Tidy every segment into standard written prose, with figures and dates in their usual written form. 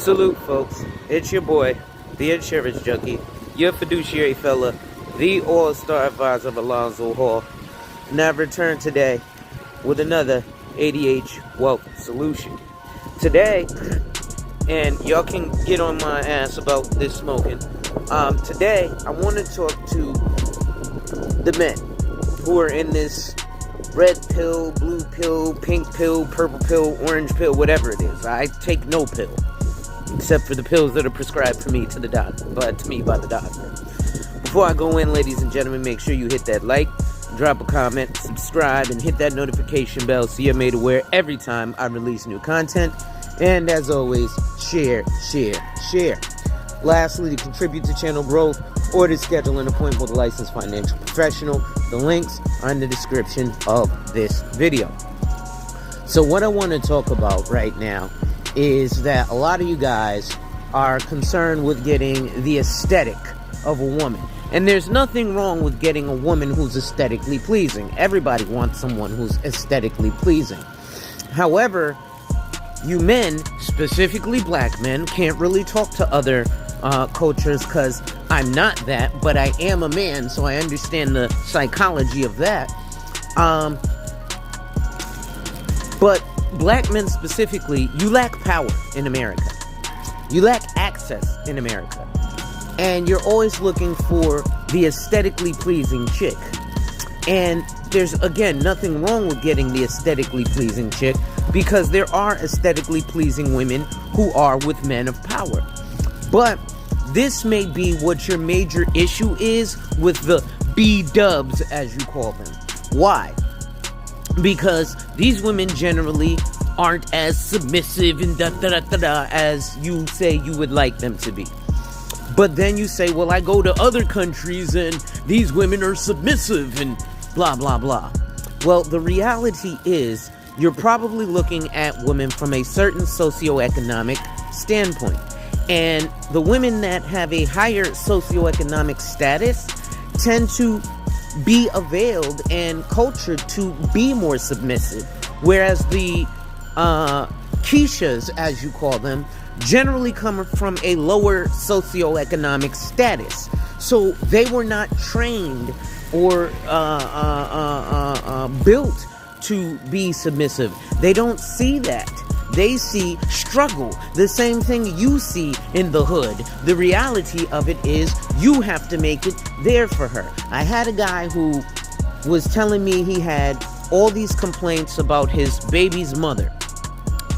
Salute, folks. It's your boy, the insurance junkie, your fiduciary fella, the all-star advisor of Alonzo Hall. And I've returned today with another ADH wealth solution. Today, and y'all can get on my ass about this smoking. Today, I want to talk to the men who are in this red pill, blue pill, pink pill, purple pill, orange pill, whatever it is. I take no pill, except for the pills that are prescribed for me to me by the doctor. Before I go in, ladies and gentlemen, make sure you hit that like, drop a comment, subscribe, and hit that notification bell so you're made aware every time I release new content. And as always, share. Lastly, to contribute to channel growth or to schedule an appointment with a licensed financial professional, the links are in the description of this video. So what I want to talk about right now is that a lot of you guys are concerned with getting the aesthetic of a woman. And there's nothing wrong with getting a woman who's aesthetically pleasing. Everybody wants someone who's aesthetically pleasing. However, you men, specifically black men, can't really talk to other cultures because I'm not that, but I am a man, so I understand the psychology of that. But black men specifically, you lack power in America. You lack access in America. And you're always looking for the aesthetically pleasing chick. And there's, again, nothing wrong with getting the aesthetically pleasing chick because there are aesthetically pleasing women who are with men of power. But this may be what your major issue is with the B-dubs, as you call them. Why? Because these women generally aren't as submissive and as you say you would like them to be. But then you say, well, I go to other countries and these women are submissive and blah, blah, blah. Well, the reality is you're probably looking at women from a certain socioeconomic standpoint. And the women that have a higher socioeconomic status tend to be availed and cultured to be more submissive. Whereas the Keishas, as you call them, generally come from a lower socioeconomic status. So they were not trained or built to be submissive. They don't see that. They see struggle, the same thing you see in the hood. The reality of it is you have to make it there for her. I had a guy who was telling me he had all these complaints about his baby's mother.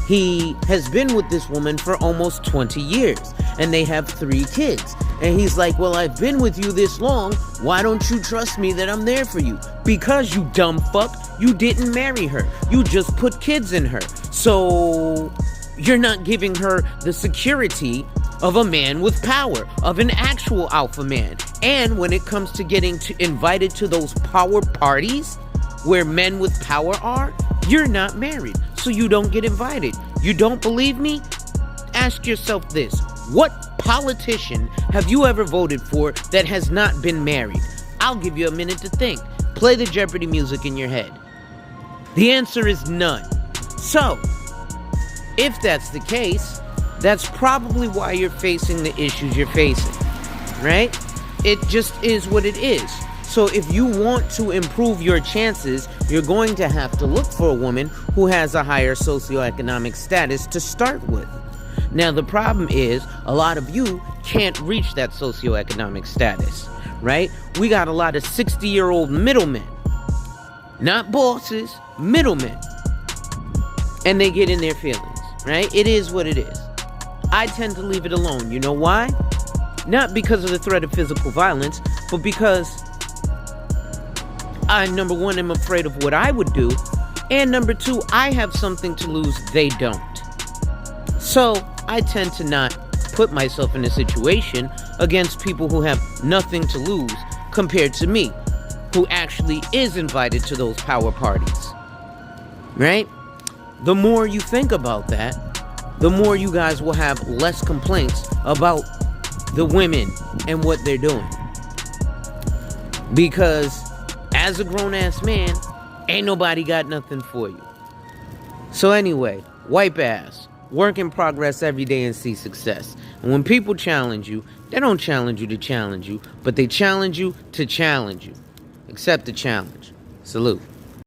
He has been with this woman for almost 20 years, and they have 3 kids. And he's like, well, I've been with you this long. Why don't you trust me that I'm there for you? Because, you dumb fuck, you didn't marry her. You just put kids in her. So you're not giving her the security of a man with power, of an actual alpha man. And when it comes to getting invited to those power parties where men with power are, you're not married. So you don't get invited. You don't believe me? Ask yourself this. What politician have you ever voted for that has not been married? I'll give you a minute to think. Play the Jeopardy music in your head. The answer is none. So, if that's the case, that's probably why you're facing the issues you're facing, right? It just is what it is. So if you want to improve your chances, you're going to have to look for a woman who has a higher socioeconomic status to start with. Now, the problem is a lot of you can't reach that socioeconomic status, right? We got a lot of 60-year-old middlemen, not bosses, middlemen. And they get in their feelings, right? It is what it is. I tend to leave it alone. You know why? Not because of the threat of physical violence, but because I, number one, am afraid of what I would do. And number two, I have something to lose they don't. So I tend to not put myself in a situation against people who have nothing to lose compared to me, who actually is invited to those power parties, right? The more you think about that, the more you guys will have less complaints about the women and what they're doing. Because as a grown-ass man, ain't nobody got nothing for you. So anyway, wipe ass. Work in progress every day and see success. And when people challenge you, they don't challenge you to challenge you, but they challenge you to challenge you. Accept the challenge. Salute.